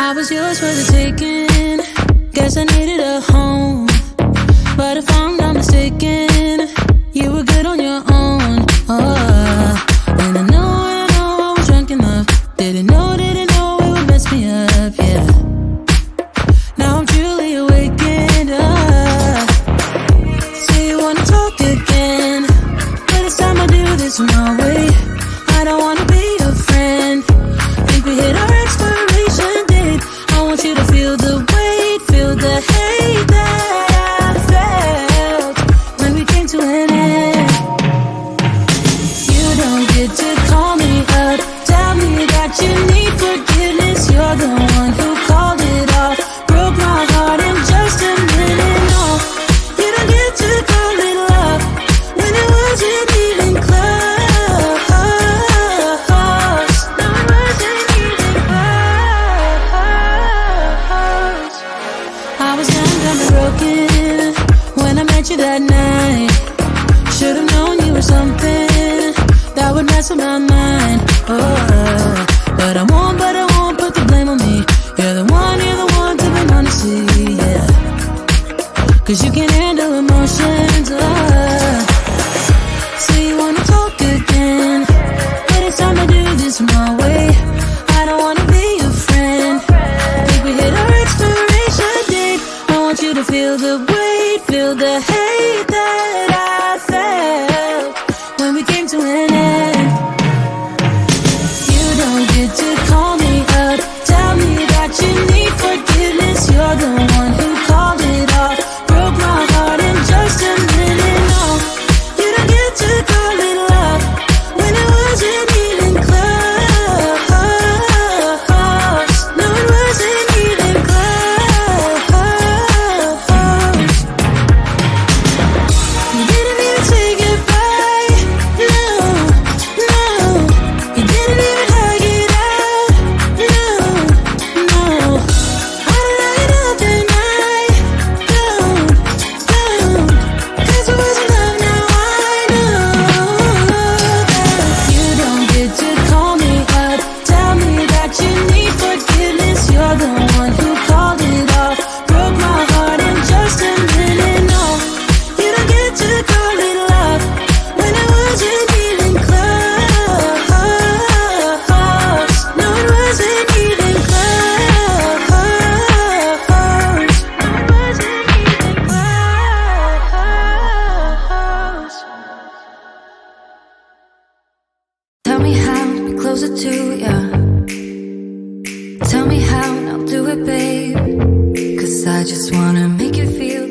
I was yours for the taking. Guess I needed a home, but if I'm not mistaken, you were good on your own. And I know I was drunk enough. Didn't know it would mess me up, yeah. Now I'm truly awakened up. Say you wanna talk again, but it's time I do this my way. I don't wanna be your friend. Think we hit our expiration date. I want you to feel the weight, feel the hate that I felt when we came to an end. You don't get to call me up, tell me that you need forgiveness. You're the one who called it off, broke my heart in just a minute. No, you don't get to call it love when it wasn't even close. No, it wasn't even close. I was young, kind of broken when I met you that night. Should've known you were something that would mess with my mind. But I won't put the blame on me. You're the one to be honest, yeah. 'Cause you can handle emotions. closer to ya. Tell me how and I'll do it, babe. 'Cause I just wanna make you feel